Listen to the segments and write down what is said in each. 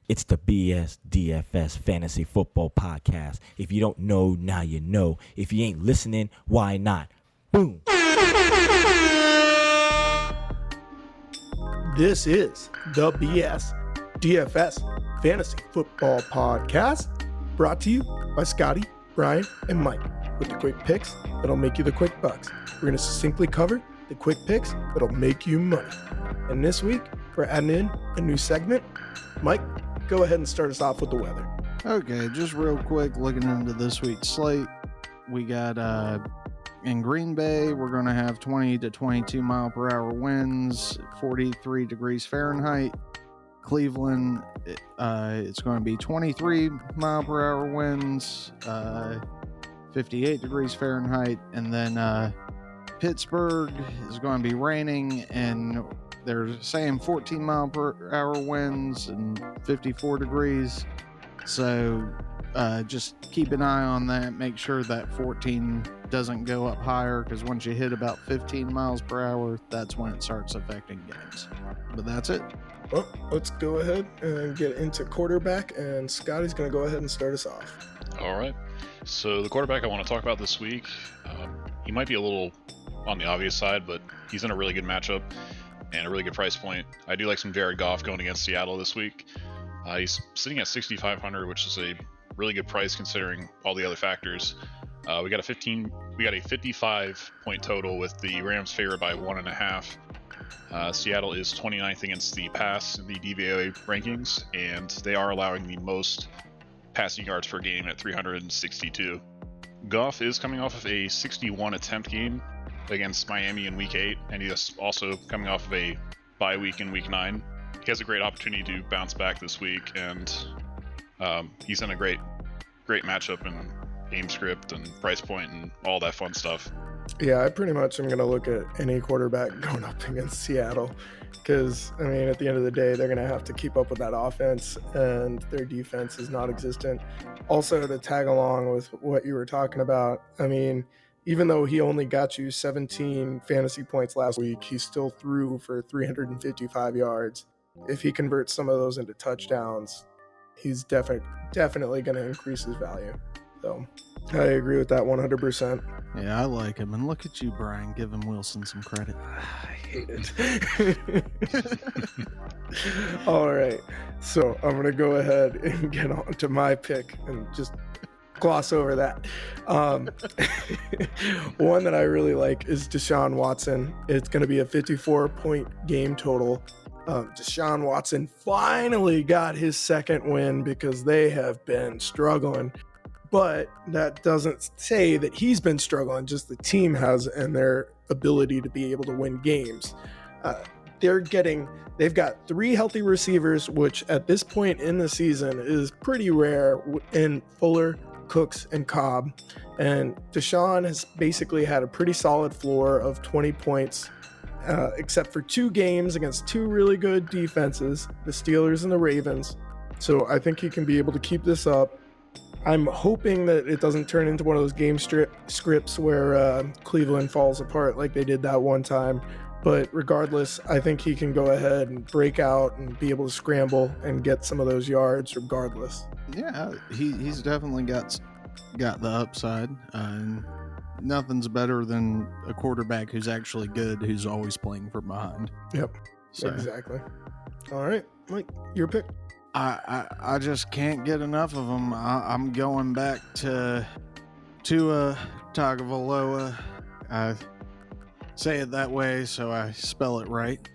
It's the BSDFS Fantasy Football Podcast. If you don't know, now you know. If you ain't listening, why not? Boom. This is the BSDFS Fantasy Football Podcast, brought to you by Scotty, Brian, and Mike, with the quick picks that'll make you the quick bucks. We're going to succinctly cover the quick picks that'll make you money. And this week, we're adding in a new segment. Mike, go ahead and start us off with the weather. Okay, just real quick, looking into this week's slate, we got in Green Bay, we're going to have 20 to 22 mile per hour winds, 43 degrees Fahrenheit. Cleveland, it's going to be 23 mile per hour winds, 58 degrees Fahrenheit. And then Pittsburgh is going to be raining, and they're saying 14 mile per hour winds and 54 degrees. So just keep an eye on that. Make sure that 14 doesn't go up higher, because once you hit about 15 miles per hour, that's when it starts affecting games. But that's it. Well, let's go ahead and get into quarterback, and Scotty's going to go ahead and start us off. All right. So the quarterback I want to talk about this week, he might be a little on the obvious side, but he's in a really good matchup and a really good price point. I do like some Jared Goff going against Seattle this week. He's sitting at 6,500, which is a really good price considering all the other factors. We got a 55 point total with the Rams favored by 1.5. Seattle is 29th against the pass in the DVOA rankings, and they are allowing the most passing yards per game at 362. Goff is coming off of a 61 attempt game against Miami in week 8, and he's also coming off of a bye week in week 9. He has a great opportunity to bounce back this week, and he's in a great matchup and game script and price point and all that fun stuff. Yeah, I pretty much am going to look at any quarterback going up against Seattle, because, I mean, at the end of the day, they're going to have to keep up with that offense, and their defense is non-existent. Also, to tag along with what you were talking about, I mean, even though he only got you 17 fantasy points last week, he still threw for 355 yards. If he converts some of those into touchdowns, he's definitely going to increase his value. So I agree with that 100%. Yeah, I like him. And look at you, Brian, giving Wilson some credit. I hate it. All right. So I'm going to go ahead and get on to my pick and just gloss over that. One that I really like is Deshaun Watson. It's going to be a 54-point game total. Deshaun Watson finally got his second win, because they have been struggling. But that doesn't say that he's been struggling, just the team has, and their ability to be able to win games. They've got 3 healthy receivers, which at this point in the season is pretty rare, in Fuller, Cooks, and Cobb. And Deshaun has basically had a pretty solid floor of 20 points, except for 2 games against 2 really good defenses, the Steelers and the Ravens. So I think he can be able to keep this up. I'm hoping that it doesn't turn into one of those game scripts where Cleveland falls apart like they did that one time. But regardless, I think he can go ahead and break out and be able to scramble and get some of those yards regardless. Yeah, he's definitely got the upside. And nothing's better than a quarterback who's actually good, who's always playing from behind. Yep, so. Exactly. All right, Mike, your pick. I just can't get enough of them. I'm going back to Tua Tagovailoa. I say it that way so I spell it right.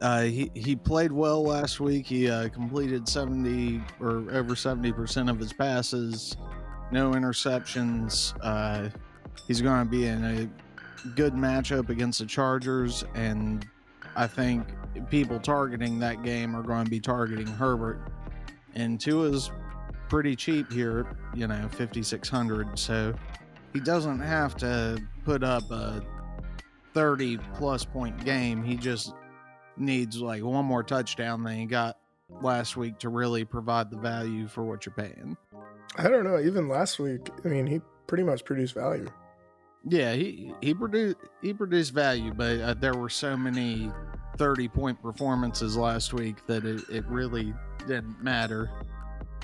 He played well last week. He completed 70 or over 70% of his passes, no interceptions. He's going to be in a good matchup against the Chargers, and I think people targeting that game are going to be targeting Herbert. And Tua's pretty cheap here, 5,600. So he doesn't have to put up a 30-plus point game. He just needs like one more touchdown than he got last week to really provide the value for what you're paying. I don't know. Even last week, I mean, he pretty much produced value. Yeah, he produced value, but there were so many 30-point performances last week that it really didn't matter.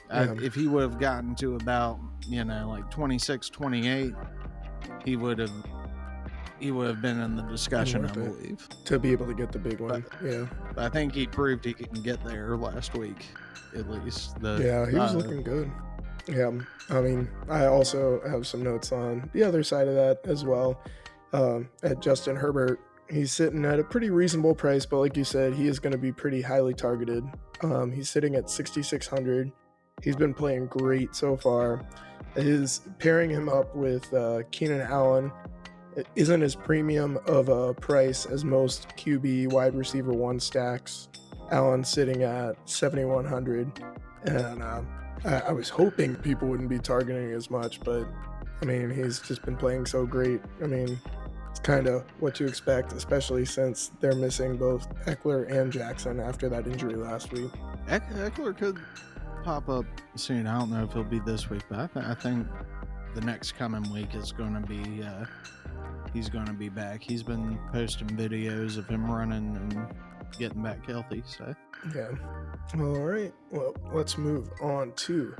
Yeah. If he would have gotten to about, like 26, 28, he would have been in the discussion, I believe. To be able to get the big one. But I think he proved he can get there last week, at least. He was looking good. Yeah, I mean, I also have some notes on the other side of that as well. At Justin Herbert, he's sitting at a pretty reasonable price, but like you said, he is going to be pretty highly targeted. He's sitting at 6,600. He's been playing great so far. His pairing him up with Keenan Allen isn't as premium of a price as most QB wide receiver one stacks. Allen sitting at 7,100, and I was hoping people wouldn't be targeting as much, but I mean, he's just been playing so great. I mean, it's kind of what you expect, especially since they're missing both Eckler and Jackson after that injury last week. Eckler could pop up soon. I don't know if he'll be this week, but I think the next coming week is going to be he's going to be back. He's been posting videos of him running and getting back healthy. So yeah. All right. Well, let's move on to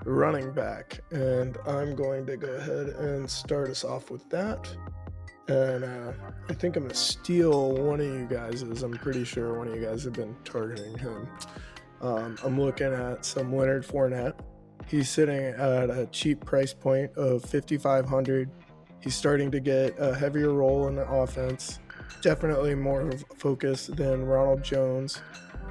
running back, and I'm going to go ahead and start us off with that. And I think I'm going to steal one of you guys's. I'm pretty sure one of you guys have been targeting him. I'm looking at some Leonard Fournette. He's sitting at a cheap price point of $5,500. He's starting to get a heavier role in the offense. Definitely more of a focus than Ronald Jones.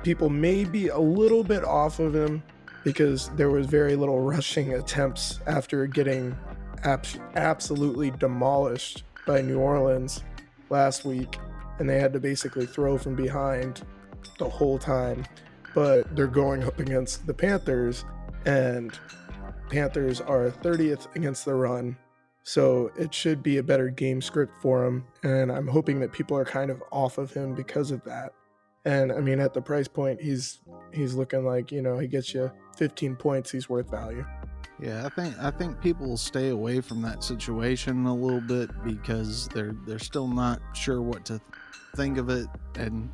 People may be a little bit off of him because there was very little rushing attempts after getting absolutely demolished by New Orleans last week, and they had to basically throw from behind the whole time. But they're going up against the Panthers, and Panthers are 30th against the run, so it should be a better game script for him, and I'm hoping that people are kind of off of him because of that. And I mean, at the price point, he's looking like, he gets you 15 points, he's worth value. Yeah, I think people will stay away from that situation a little bit because they're still not sure what to think of it, and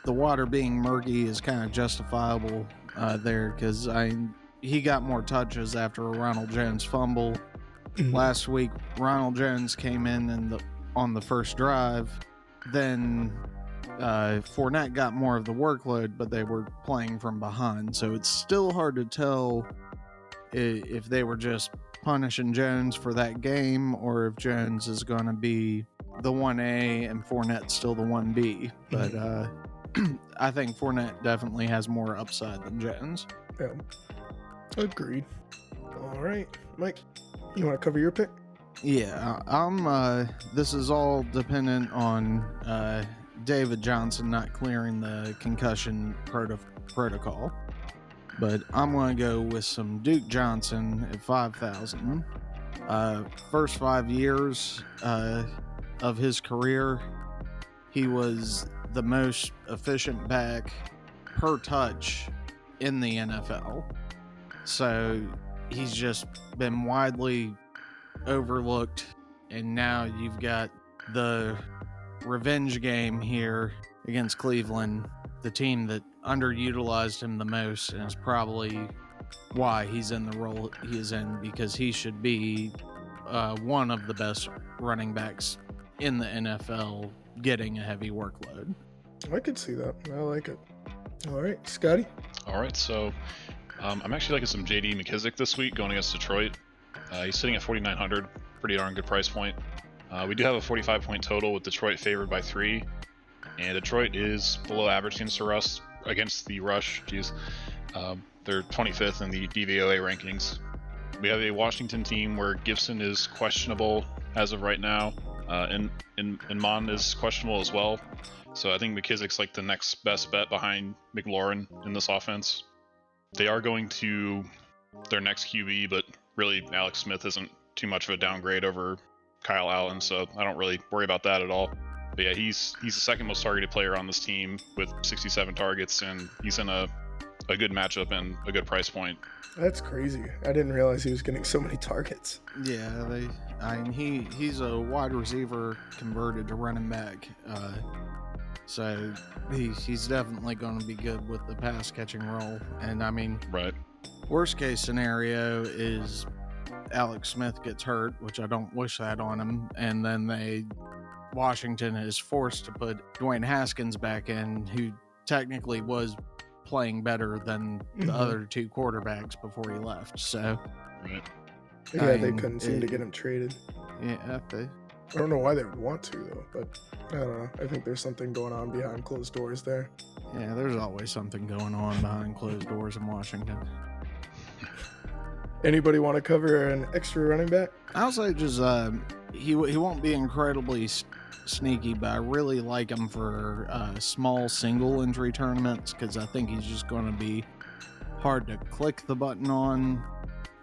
the water being murky is kind of justifiable there because he got more touches after a Ronald Jones fumble. Last week, Ronald Jones came in on the first drive. Then Fournette got more of the workload, but they were playing from behind. So it's still hard to tell if they were just punishing Jones for that game or if Jones is going to be the 1A and Fournette's still the 1B. But I think Fournette definitely has more upside than Jones. Yeah. Agreed. All right, Mike, you want to cover your pick? Yeah, this is all dependent on David Johnson not clearing the concussion protocol. But I'm going to go with some Duke Johnson at 5,000. First 5 years of his career, he was the most efficient back per touch in the NFL. So he's just been widely overlooked, and now you've got the revenge game here against Cleveland, the team that underutilized him the most, and is probably why he's in the role he is in, because he should be one of the best running backs in the NFL getting a heavy workload. I could see that. I like it. All right, Scotty? All right, so I'm actually liking some J.D. McKissick this week going against Detroit. He's sitting at 4,900, pretty darn good price point. We do have a 45-point total with Detroit favored by 3, and Detroit is below average against the rush. They're 25th in the DVOA rankings. We have a Washington team where Gibson is questionable as of right now, and Mon is questionable as well. So I think McKissick's like the next best bet behind McLaurin in this offense. They are going to their next QB, but really Alex Smith isn't too much of a downgrade over Kyle Allen, so I don't really worry about that at all. But yeah, he's the second most targeted player on this team with 67 targets, and he's in a good matchup and a good price point. That's crazy. I didn't realize he was getting so many targets. Yeah, he's a wide receiver converted to running back. So he's definitely going to be good with the pass catching role. And I mean, Right. worst case scenario is Alex Smith gets hurt, which I don't wish that on him, and then Washington is forced to put Dwayne Haskins back in, who technically was playing better than the other two quarterbacks before he left. So Right. Yeah, they couldn't seem to get him traded. yeah, I don't know why they would want to, though, but I don't know. I think there's something going on behind closed doors there. yeah, there's always something going on behind closed doors in Washington. Anybody want to cover an extra running back? I'll say just he won't be incredibly sneaky, but I really like him for small single injury tournaments because I think he's just going to be hard to click the button on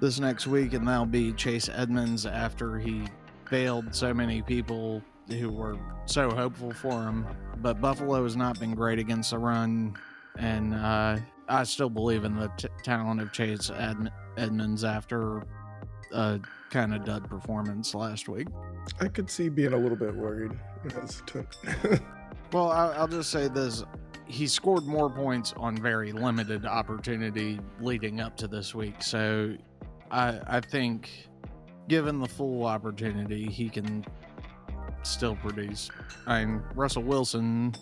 this next week, and that'll be Chase Edmonds after he failed so many people who were so hopeful for him. But Buffalo has not been great against the run, and I still believe in the talent of Chase Edmonds after a kind of dud performance last week. I could see being a little bit worried and hesitant. Well, I'll just say this. He scored more points on very limited opportunity leading up to this week. So I think given the full opportunity, he can still produce. Russell Wilson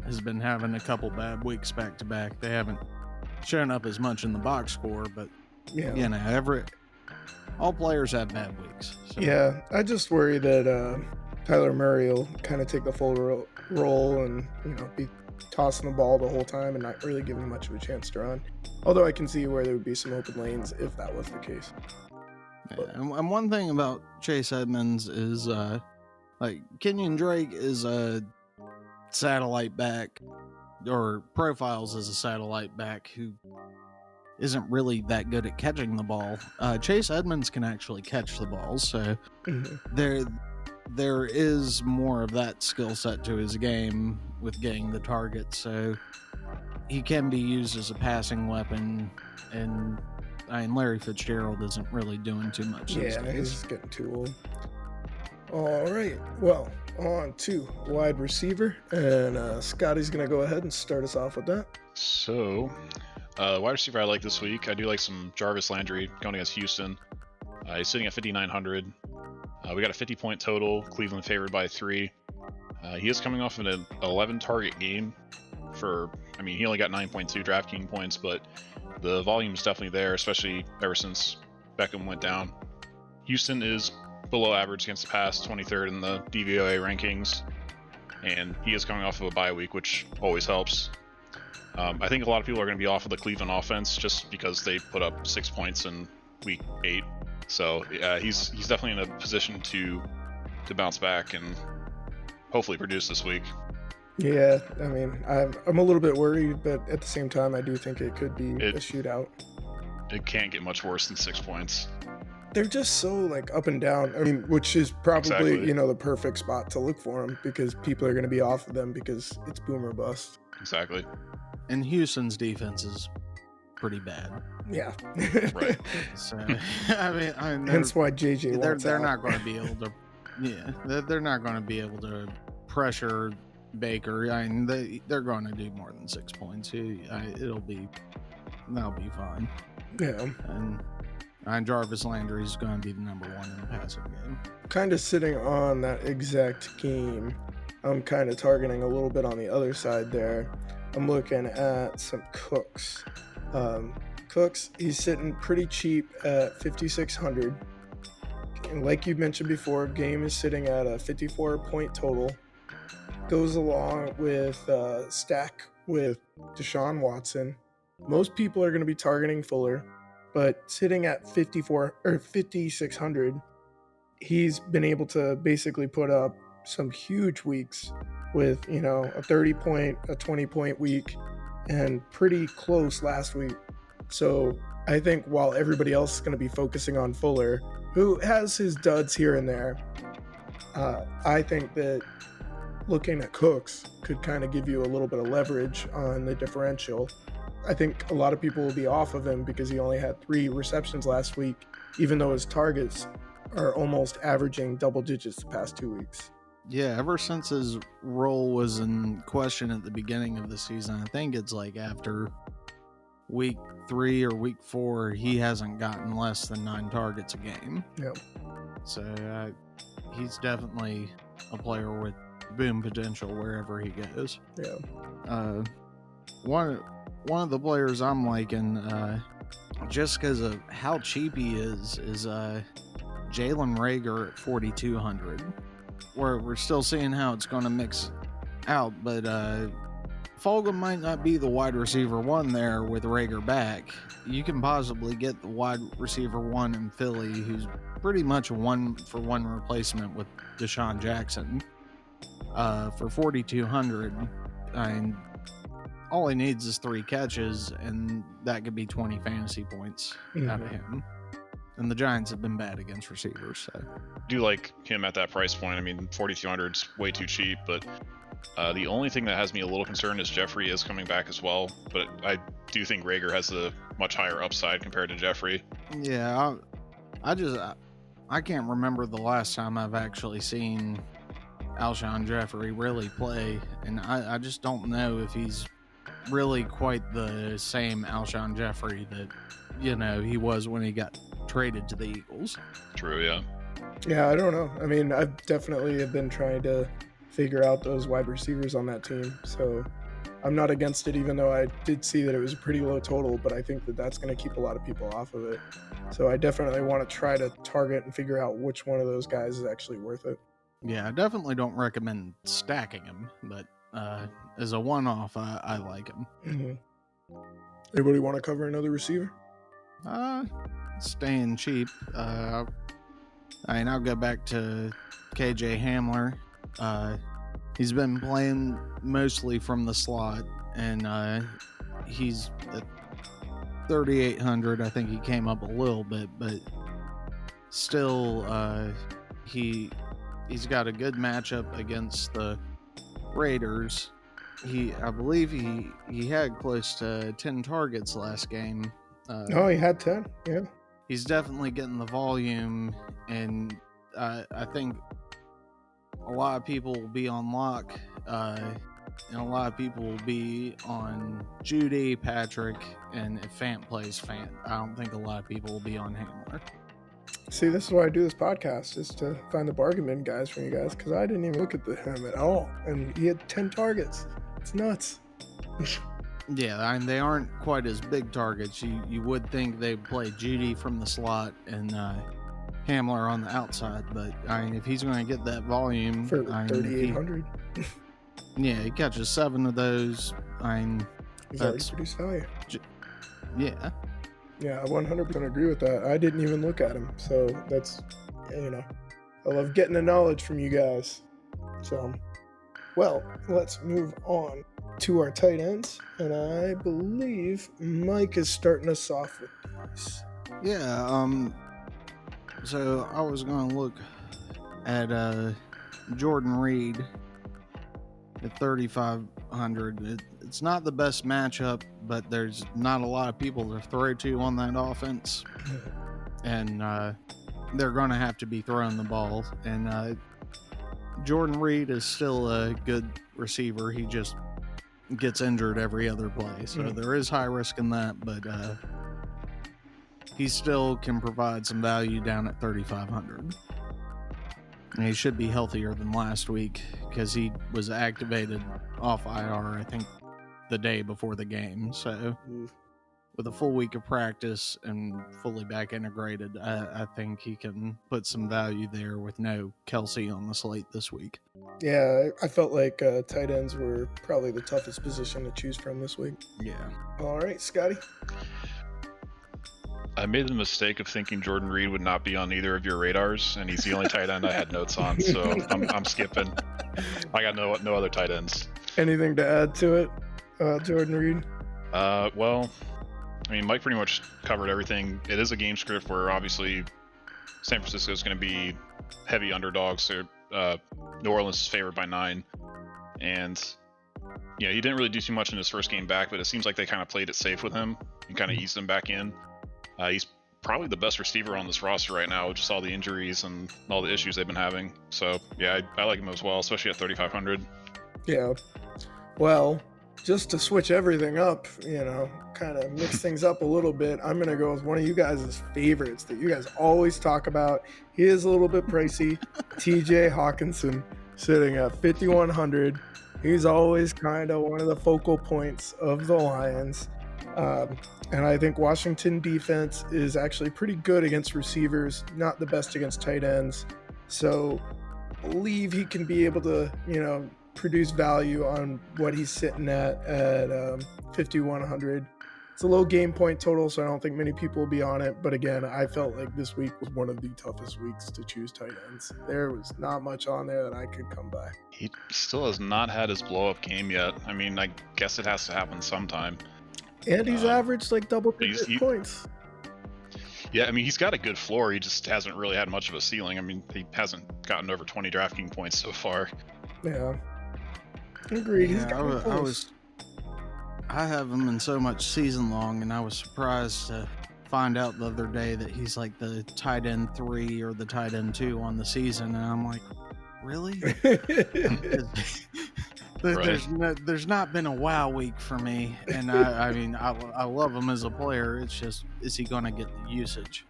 has been having a couple bad weeks back to back. They haven't shown up as much in the box score, but Yeah. you know, all players have bad weeks. So. Yeah, I just worry that Tyler Murray will kind of take the full role and, be tossing the ball the whole time and not really giving much of a chance to run. Although I can see where there would be some open lanes if that was the case. Yeah, and one thing about Chase Edmonds is, Kenyon Drake is a satellite back, or profiles as a satellite back who isn't really that good at catching the ball. Chase Edmonds can actually catch the ball, so there is more of that skill set to his game with getting the target, so he can be used as a passing weapon, and Larry Fitzgerald isn't really doing too much these Yeah, days. he's getting too old. All right, well, on to wide receiver, and Scotty's going to go ahead and start us off with that. So, wide receiver I like this week. I do like some Jarvis Landry going against Houston. He's sitting at 5,900. We got a 50-point total. Cleveland favored by 3. He is coming off of an 11-target game. He only got 9.2 DraftKings points, but the volume is definitely there, especially ever since Beckham went down. Houston is below average against the pass, 23rd in the DVOA rankings, and he is coming off of a bye week, which always helps. I think a lot of people are going to be off of the Cleveland offense just because they put up 6 points in week 8. So he's definitely in a position to bounce back and hopefully produce this week. Yeah, I'm a little bit worried, but at the same time, I do think it could be a shootout. It can't get much worse than 6 points. They're just so up and down. Which is probably Exactly. the perfect spot to look for them because people are going to be off of them because it's boom or bust. Exactly. And Houston's defense is pretty bad. Yeah. Right. So Hence why JJ wants they're out. not going to be able to. Yeah, they're not going to be able to pressure Baker. They're going to do more than 6 points. That'll be fine. Yeah. And Jarvis Landry is going to be the number 1 in the passing game. Kind of sitting on that exact game. I'm kind of targeting a little bit on the other side there. I'm looking at some Cooks. Cooks, he's sitting pretty cheap at 5,600. And like you mentioned before, game is sitting at a 54-point total. Goes along with stack with Deshaun Watson. Most people are going to be targeting Fuller, but sitting at 5,600, he's been able to basically put up some huge weeks with, a 30-point, a 20-point week, and pretty close last week. So I think while everybody else is going to be focusing on Fuller, who has his duds here and there, I think that looking at Cooks could kind of give you a little bit of leverage on the differential. I think a lot of people will be off of him because he only had 3 receptions last week, even though his targets are almost averaging double digits the past 2 weeks. Yeah, ever since his role was in question at the beginning of the season, I think it's like after week 3 or week 4, he hasn't gotten less than 9 targets a game. Yep. So he's definitely a player with boom potential wherever he goes. Yeah. One of the players I'm liking, just because of how cheap he is Jalen Reagor at 4,200. We're still seeing how it's going to mix out, but Fulgham might not be the wide receiver 1 there with Reagor back. You can possibly get the wide receiver 1 in Philly, who's pretty much a 1-for-1 replacement with Deshaun Jackson. For 4,200, all he needs is 3 catches, and that could be 20 fantasy points out of him. And the Giants have been bad against receivers. So. I do like him at that price point. I mean, 4,200 is way too cheap, but the only thing that has me a little concerned is Jeffrey is coming back as well. But I do think Reagor has a much higher upside compared to Jeffrey. Yeah, I can't remember the last time I've actually seen Alshon Jeffrey really play, and I just don't know if he's really quite the same Alshon Jeffrey that he was when he got traded to the Eagles. True, yeah. Yeah, I don't know. I mean, I've definitely been trying to figure out those wide receivers on that team, so I'm not against it, even though I did see that it was a pretty low total, but I think that that's going to keep a lot of people off of it. So I definitely want to try to target and figure out which one of those guys is actually worth it. Yeah, I definitely don't recommend stacking him, but as a one-off, I like him. Mm-hmm. Anybody want to cover another receiver? Staying cheap. I'll go back to KJ Hamler. He's been playing mostly from the slot, and he's at 3,800. I think he came up a little bit, but still, he's got a good matchup against the Raiders. I believe he had close to 10 targets last game. No, he had 10. Yeah. He's definitely getting the volume, and I think a lot of people will be on Lock, and a lot of people will be on Judy, Patrick, and if Fant plays Fant. I don't think a lot of people will be on Hamler. See, this is why I do this podcast, is to find the bargain bin guys from you guys, because I didn't even look at him at all, and he had 10 targets. It's nuts. Yeah, they aren't quite as big targets. You would think they'd play Judy from the slot and Hamler on the outside, but if he's going to get that volume for 3,800, he catches 7 of those. He's already produced value. Yeah. Yeah, I 100% agree with that. I didn't even look at him, so that's I love getting the knowledge from you guys. So, well, let's move on to our tight ends, and I believe Mike is starting us off with these. Yeah, so I was going to look at Jordan Reed at 3,500. It's not the best matchup, but there's not a lot of people to throw to on that offense, and they're going to have to be throwing the ball, and Jordan Reed is still a good receiver. He just gets injured every other play, so there is high risk in that, but he still can provide some value down at 3,500. And he should be healthier than last week because he was activated off IR, I think, the day before the game. So with a full week of practice and fully back integrated, I think he can put some value there with no Kelsey on the slate this week. Yeah, I felt like tight ends were probably the toughest position to choose from this week. Yeah. All right, Scotty. I made the mistake of thinking Jordan Reed would not be on either of your radars, and he's the only tight end I had notes on, so I'm skipping. I got no other tight ends. Anything to add to it, Jordan Reed? Well, I mean, Mike pretty much covered everything. It is a game script where obviously San Francisco is going to be heavy underdogs. So, New Orleans is favored by 9, and he didn't really do too much in his first game back, but it seems like they kind of played it safe with him and kind of eased him back in. He's probably the best receiver on this roster right now with just all the injuries and all the issues they've been having. So yeah, I like him as well, especially at 3,500. Yeah. Well, just to switch everything up, kind of mix things up a little bit, I'm going to go with one of you guys' favorites that you guys always talk about. He is a little bit pricey. TJ Hawkinson sitting at 5,100. He's always kind of one of the focal points of the Lions. And I think Washington defense is actually pretty good against receivers, not the best against tight ends. So I believe he can be able to, produce value on what he's sitting at 5,100. It's a low game point total, so I don't think many people will be on it. But again, I felt like this week was one of the toughest weeks to choose tight ends. There was not much on there that I could come by. He still has not had his blow-up game yet. I mean, I guess it has to happen sometime. And he's averaged like double-digit points. Yeah, I mean, he's got a good floor. He just hasn't really had much of a ceiling. I mean, he hasn't gotten over 20 DraftKings points so far. Yeah. Agreed. Yeah, I have him in so much season long, and I was surprised to find out the other day that he's like the tight end 3 or the tight end 2 on the season, and I'm like, really? There's not been a wow week for me, and I mean I love him as a player. It's just, is he going to get the usage?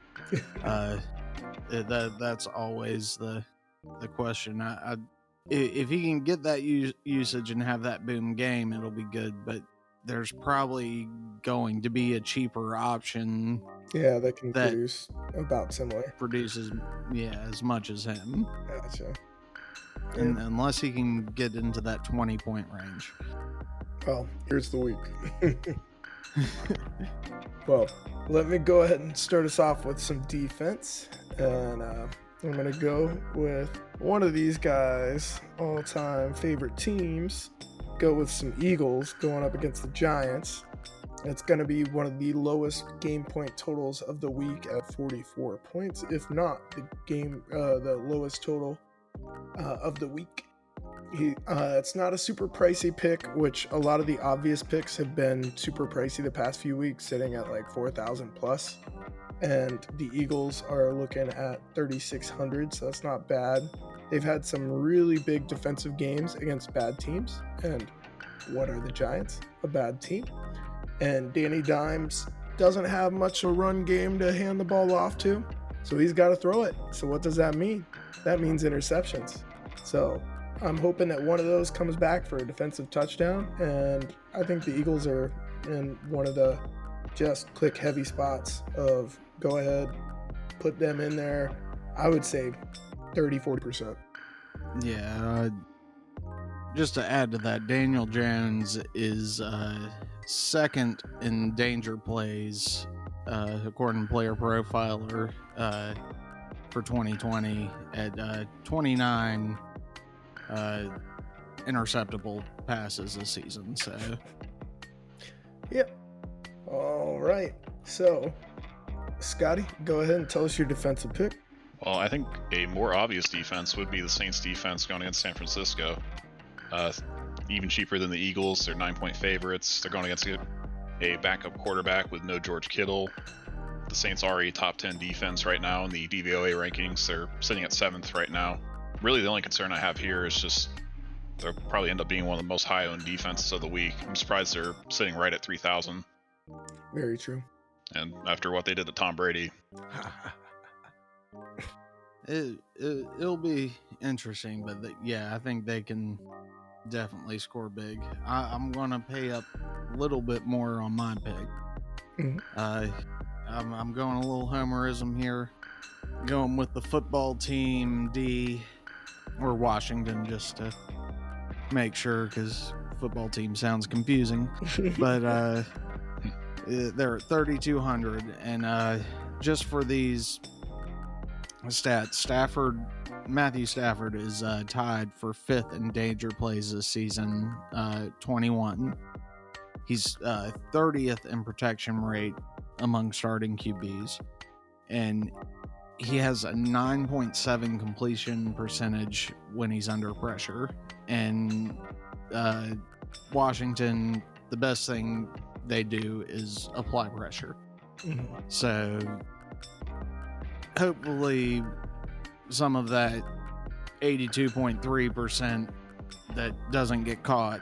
That's always the question. If he can get that usage and have that boom game, it'll be good. But there's probably going to be a cheaper option. Yeah, that can produce about similar. Produces, as much as him. Gotcha. And unless he can get into that 20-point range. Well, here's the week. Well, let me go ahead and start us off with some defense. And I'm going to go with one of these guys' all-time favorite teams. Go with some Eagles going up against the Giants. It's going to be one of the lowest game point totals of the week at 44 points, if not the lowest total of the week. It's not a super pricey pick, which a lot of the obvious picks have been super pricey the past few weeks, sitting at like 4,000 plus. And the Eagles are looking at 3,600, so that's not bad. They've had some really big defensive games against bad teams. And what are the Giants? A bad team. And Danny Dimes doesn't have much of a run game to hand the ball off to, so he's got to throw it. So what does that mean? That means interceptions. So I'm hoping that one of those comes back for a defensive touchdown, and I think the Eagles are in one of the just click heavy spots of go ahead, put them in there. I would say 30-40%. Yeah, just to add to that, Daniel Jones is second in danger plays according to Player Profiler for 2020 at 29 interceptable passes this season. So yep. All right, so Scotty, go ahead and tell us your defensive pick. Well, I think a more obvious defense would be the Saints defense going against San Francisco. Even cheaper than the Eagles. They're 9-point favorites. They're going against a backup quarterback with no George Kittle. The Saints are a top 10 defense right now in the DVOA rankings. They're sitting at 7th right now. Really, the only concern I have here is just they'll probably end up being one of the most high-owned defenses of the week. I'm surprised they're sitting right at 3,000. Very true. And after what they did to Tom Brady. It'll be interesting, but I think they can definitely score big. I'm going to pay up a little bit more on my pick. Mm-hmm. I'm going a little homerism here. Going with the football team D or Washington just to make sure, because football team sounds confusing. But they're at 3,200, and just for these stats, Matthew Stafford is tied for 5th in danger plays this season, 21. He's 30th in protection rate among starting QBs, and he has a 9.7 completion percentage when he's under pressure. And Washington, the best thing they do is apply pressure. Mm-hmm. So hopefully some of that 82.3% that doesn't get caught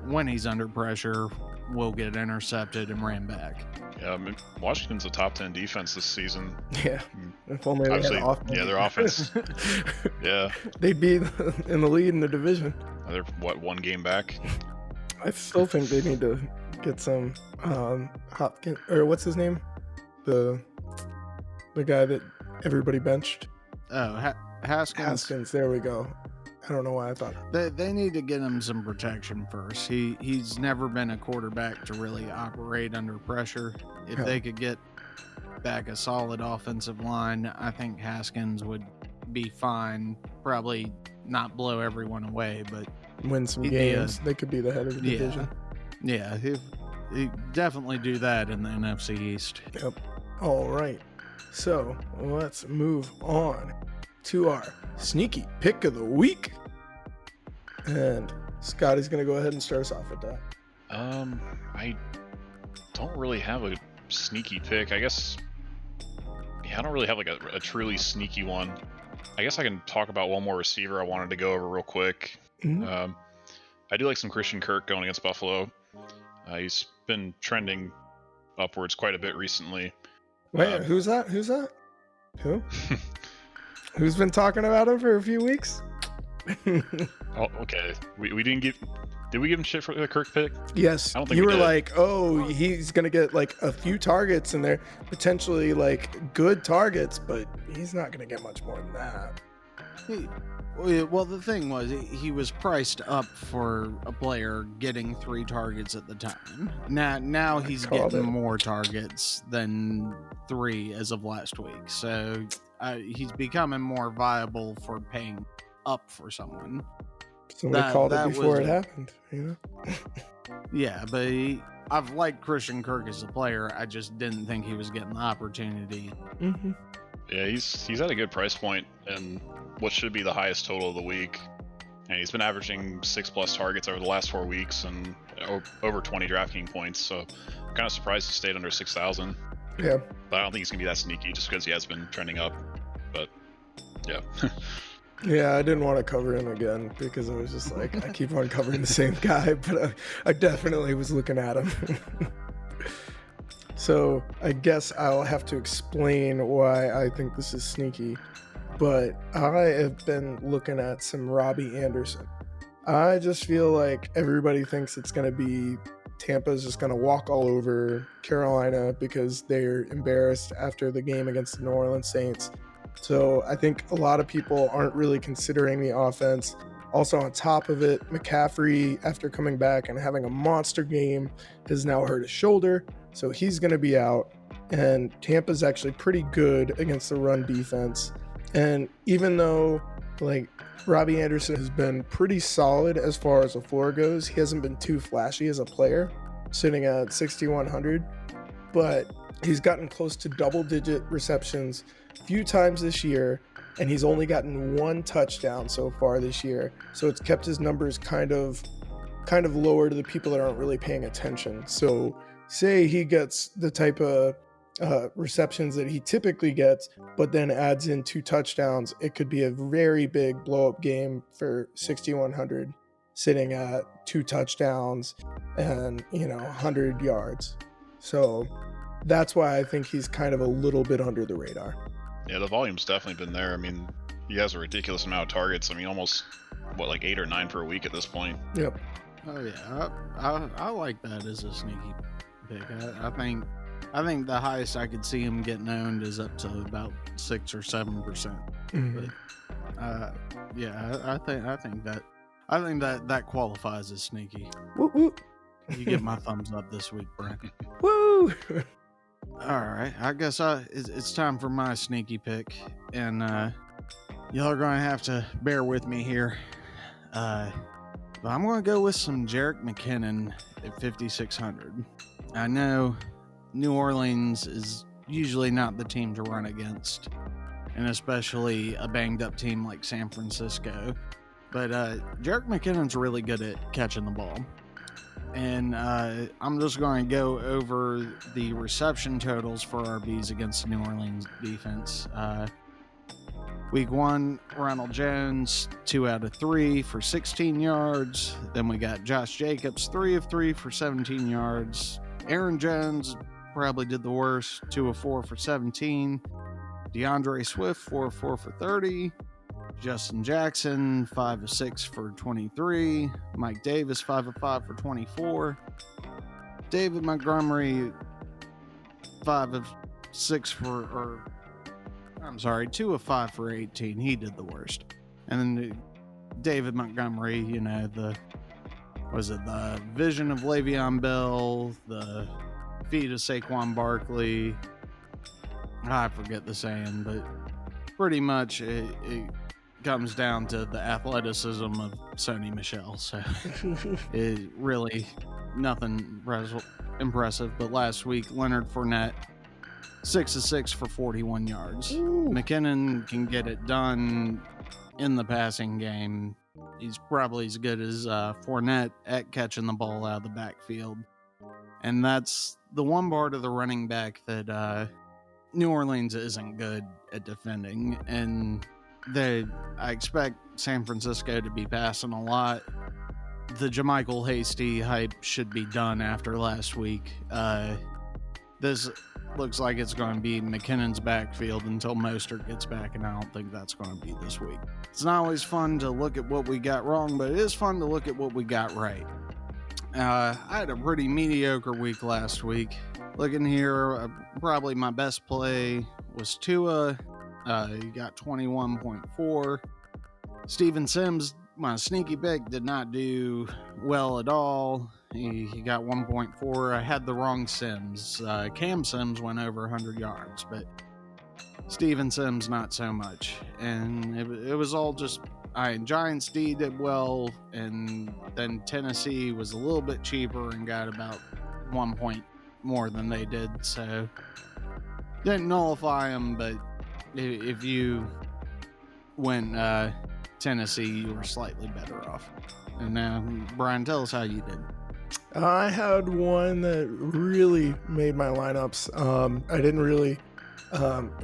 when he's under pressure will get intercepted and ran back. Yeah, I mean, Washington's a top 10 defense this season. Yeah. If only they had Obviously, offense. yeah, their offense. Yeah, They'd be in the lead in the division. they're one game back. I still think they need to get some Hopkins, or what's his name? The guy that everybody benched. Oh, Haskins. Haskins, there we go. I don't know why I thought. They need to get him some protection first. He's never been a quarterback to really operate under pressure. If they could get back a solid offensive line, I think Haskins would be fine. Probably not blow everyone away, but Win some games. They could be the head of the division. Yeah, he definitely do that in the NFC East. Yep. All right. So let's move on to our sneaky pick of the week. And Scotty's going to go ahead and start us off with that. I don't really have a sneaky pick. I guess, I don't really have like a truly sneaky one. I guess I can talk about one more receiver I wanted to go over real quick. Mm-hmm. I do like some Christian Kirk going against Buffalo. He's been trending upwards quite a bit recently. Wait, who's that? Who? Who's been talking about him for a few weeks? Oh, okay. We didn't give. Did we give him shit for the Kirk pick? Yes. I don't think you we were did. like, oh, he's going to get like a few targets in there, potentially like good targets, but he's not going to get much more than that. Well, the thing was, he was priced up for a player getting 3 targets at the time. Now he's getting more targets than 3 as of last week. So he's becoming more viable for paying up for someone. Somebody called it before it happened, you know? Yeah, but I've liked Christian Kirk as a player. I just didn't think he was getting the opportunity. Mm-hmm. Yeah, he's at a good price point and what should be the highest total of the week. And he's been averaging 6+ targets over the last 4 weeks and over 20 DraftKings points. So I'm kind of surprised he stayed under 6,000. Yeah. But I don't think he's going to be that sneaky just because he has been trending up. But yeah. Yeah, I didn't want to cover him again because I was just like, I keep on covering the same guy, but I definitely was looking at him. So I guess I'll have to explain why I think this is sneaky, but I have been looking at some Robbie Anderson. I just feel like everybody thinks it's going to be Tampa's just going to walk all over Carolina because they're embarrassed after the game against the New Orleans Saints. So I think a lot of people aren't really considering the offense. Also on top of it, McCaffrey, after coming back and having a monster game, has now hurt his shoulder. So he's going to be out. And Tampa's actually pretty good against the run defense. And even though like Robbie Anderson has been pretty solid as far as the floor goes, he hasn't been too flashy as a player, sitting at 6,100. But he's gotten close to double-digit receptions a few times this year, and he's only gotten 1 touchdown so far this year. So it's kept his numbers kind of lower to the people that aren't really paying attention. So say he gets the type of receptions that he typically gets, but then adds in 2 touchdowns, it could be a very big blow-up game for 6,100, sitting at 2 touchdowns and 100 yards. So that's why I think he's kind of a little bit under the radar. Yeah, the volume's definitely been there. I mean, he has a ridiculous amount of targets. I mean, almost, like 8 or 9 per week at this point. Yep. Oh, yeah. I like that as a sneaky pick. I think the highest I could see him getting owned is up to about 6 or 7%. Mm-hmm. But yeah, I think that qualifies as sneaky. Woo woo. You get my thumbs up this week, Brent. Woo! All right, I guess it's time for my sneaky pick, and y'all are going to have to bear with me here. But I'm going to go with some Jerick McKinnon at 5,600. I know New Orleans is usually not the team to run against, and especially a banged-up team like San Francisco. But Jerick McKinnon's really good at catching the ball. And I'm just going to go over the reception totals for RBs against the New Orleans defense. Week 1, Ronald Jones, 2 out of 3 for 16 yards. Then we got Josh Jacobs, 3 of 3 for 17 yards. Aaron Jones probably did the worst, 2 of 4 for 17. DeAndre Swift, 4 of 4 for 30. Justin Jackson, 5 of 6 for 23. Mike Davis, 5 of 5 for 24. David Montgomery, 5 of 6 for, 2 of 5 for 18. He did the worst. And then David Montgomery, the vision of Le'Veon Bell, the feet of Saquon Barkley. I forget the saying, but pretty much it comes down to the athleticism of Sony Michel. So it really nothing impressive. But last week, Leonard Fournette, 6 of 6 for 41 yards. Ooh. McKinnon can get it done in the passing game. He's probably as good as Fournette at catching the ball out of the backfield. And that's the one part of the running back that New Orleans isn't good at defending. And I expect San Francisco to be passing a lot. The JaMychal Hasty hype should be done after last week. This looks like it's going to be McKinnon's backfield until Mostert gets back, and I don't think that's going to be this week. It's not always fun to look at what we got wrong, but it is fun to look at what we got right. I had a pretty mediocre week last week. Looking here, probably my best play was Tua. He got 21.4. Steven Sims, my sneaky pick, did not do well at all. He got 1.4. I had the wrong Sims. Cam Sims went over 100 yards, but Steven Sims not so much. And it was all just, Giants D did well, and then Tennessee was a little bit cheaper and got about 1 point more than they did. So didn't nullify them, but if you went Tennessee, you were slightly better off. And now, Brian, tell us how you did. I had one that really made my lineups. I didn't really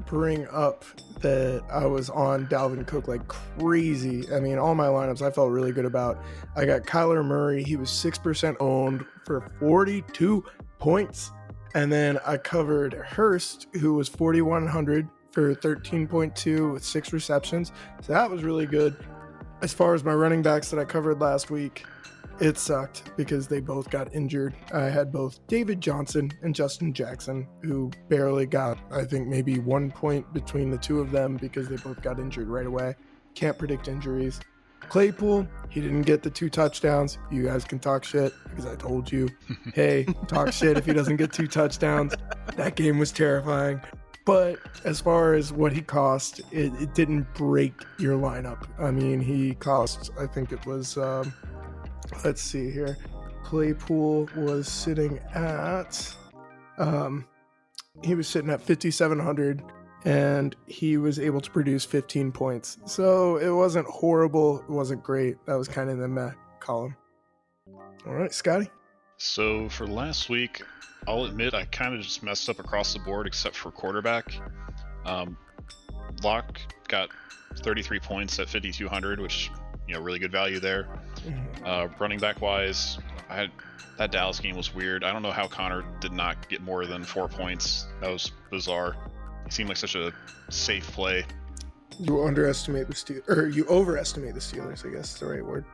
bring up that I was on Dalvin Cook like crazy. I mean, all my lineups I felt really good about. I got Kyler Murray. He was 6% owned for 42 points. And then I covered Hurst, who was 4,100 for 13.2 with 6 receptions. So that was really good. As far as my running backs that I covered last week, it sucked because they both got injured. I had both David Johnson and Justin Jackson, who barely got, I think, maybe 1 point between the two of them because they both got injured right away. Can't predict injuries. Claypool, he didn't get the 2 touchdowns. You guys can talk shit because I told you, hey, talk shit if he doesn't get 2 touchdowns. That game was terrifying. But as far as what he cost, it didn't break your lineup. I mean, he cost, I think it was, let's see here. Claypool was sitting at, he was sitting at 5,700, and he was able to produce 15 points. So it wasn't horrible. It wasn't great. That was kind of in the meh column. All right, Scotty. So for last week, I'll admit I kind of just messed up across the board except for quarterback. Locke got 33 points at 5,200, which, really good value there. Running back wise, that Dallas game was weird. I don't know how Connor did not get more than 4 points. That was bizarre. He seemed like such a safe play. You overestimate the Steelers, I guess is the right word.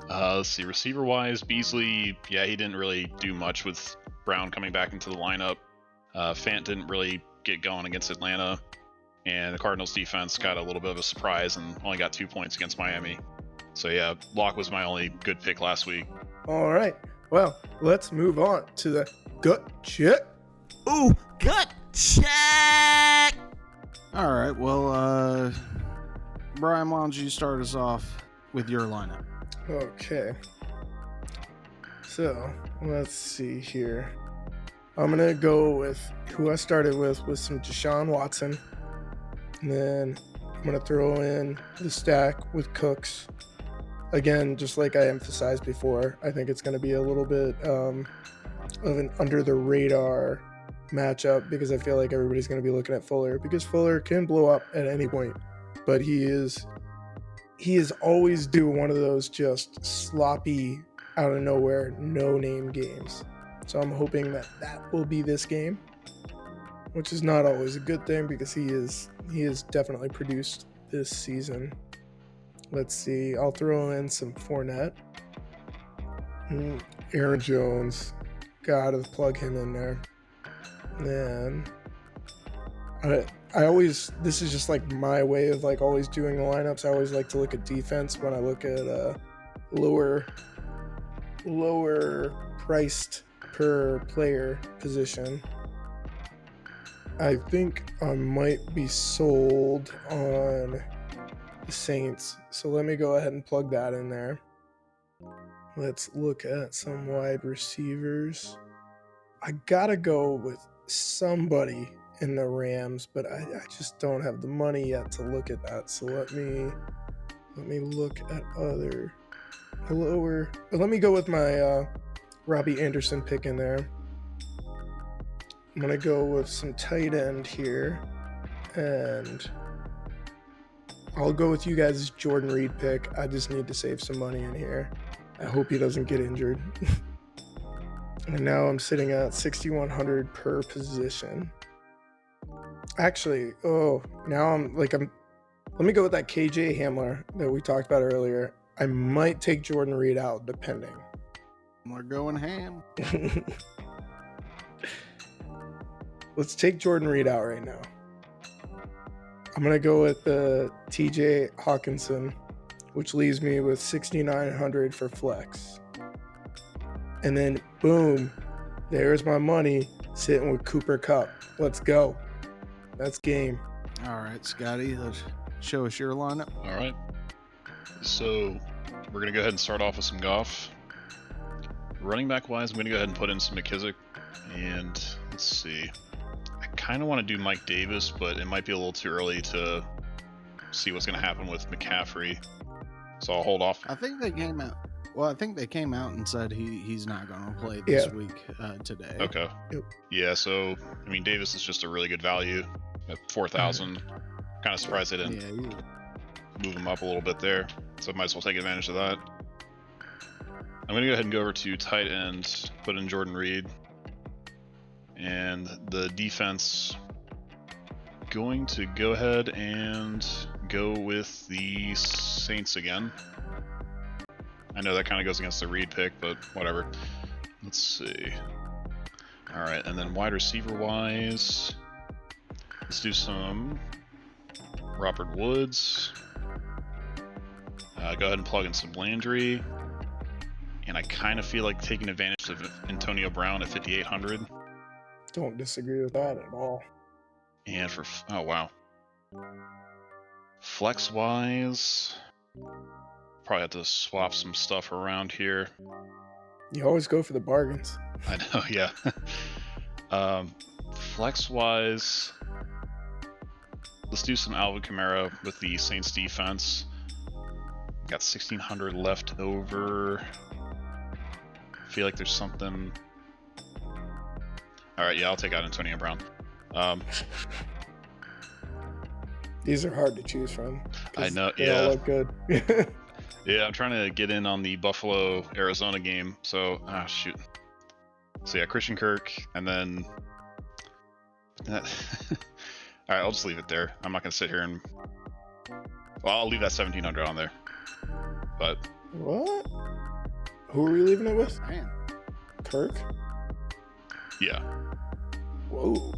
Let's see, receiver wise, Beasley, he didn't really do much with Brown coming back into the lineup. Fant didn't really get going against Atlanta, and the Cardinals defense got a little bit of a surprise and only got 2 points against Miami. So yeah, Locke was my only good pick last week. All right, well, let's move on to the gut check. Ooh, gut check. All right, well, Brian, why don't you start us off with your lineup? Okay. So, let's see here. I'm going to go with who I started with some Deshaun Watson. And then I'm going to throw in the stack with Cooks. again, just like I emphasized before, I think it's going to be a little bit of an under the radar matchup because I feel like everybody's going to be looking at Fuller because Fuller can blow up at any point, but he is always due one of those just sloppy, out of nowhere, no name games. So I'm hoping that will be this game, which is not always a good thing because he is definitely produced this season. Let's see. I'll throw in some Fournette. Aaron Jones. Gotta plug him in there. Then I always, this is just like my way of like always doing the lineups. I always like to look at defense when I look at lower priced per player position. I think I might be sold on the Saints. So let me go ahead and plug that in there. Let's look at some wide receivers. I gotta go with somebody in the Rams, but I just don't have the money yet to look at that. So let me look at other lower. Let me go with my Robbie Anderson pick in there. I'm gonna go with some tight end here, and I'll go with you guys' Jordan Reed pick. I just need to save some money in here. I hope he doesn't get injured. And now I'm sitting at 6,100 per position. Actually, let me go with that KJ Hamler that we talked about earlier. I might take Jordan Reed out, depending. We're going ham. Let's take Jordan Reed out right now. I'm going to go with the TJ Hawkinson, which leaves me with 6,900 for flex. And then, boom, there's my money sitting with Cooper Kupp. Let's go. That's game. All right, Scotty, let's show us your lineup. All right. So we're going to go ahead and start off with some Goff. Running back wise, I'm going to go ahead and put in some McKissick. And let's see. I kind of want to do Mike Davis, but it might be a little too early to see what's going to happen with McCaffrey. So I'll hold off. I think they came out. Well, I think they came out and said he's not going to play this week today. Okay. Yep. Yeah, so, I mean, Davis is just a really good value at 4,000. Kind of surprised they didn't move him up a little bit there. So I might as well take advantage of that. I'm going to go ahead and go over to tight end, put in Jordan Reed. And the defense, going to go ahead and go with the Saints again. I know that kind of goes against the Reed pick, but whatever. Let's see. All right, and then wide receiver wise, let's do some Robert Woods. Go ahead and plug in some Landry. And I kind of feel like taking advantage of Antonio Brown at 5,800. Don't disagree with that at all. And for, oh wow. Flex wise, probably have to swap some stuff around here. You always go for the bargains. I know, yeah. Flex wise, let's do some Alvin Kamara with the Saints defense. Got 1,600 left over. I feel like there's something. All right, yeah, I'll take out Antonio Brown. These are hard to choose from. I know, they yeah. all look good. Yeah, I'm trying to get in on the Buffalo-Arizona game, so, shoot. So yeah, Christian Kirk, and then... Alright, I'll just leave it there. I'm not going to sit here and... Well, I'll leave that 1,700 on there. But... What? Who are we leaving it with? Man. Kirk? Yeah. Whoa.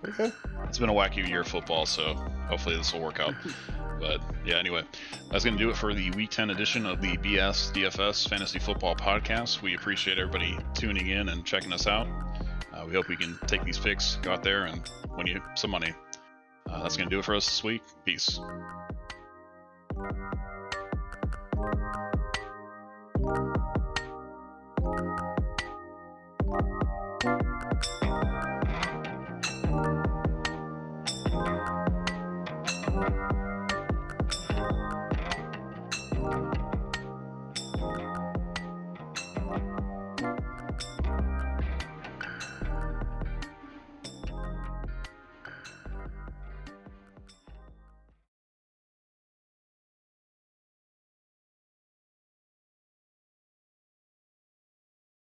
Okay. It's been a wacky year of football, so hopefully this will work out. But yeah, anyway, that's going to do it for the Week 10 edition of the BSDFS Fantasy Football Podcast. We appreciate everybody tuning in and checking us out. We hope we can take these picks, go out there, and win you some money. That's going to do it for us this week. Peace.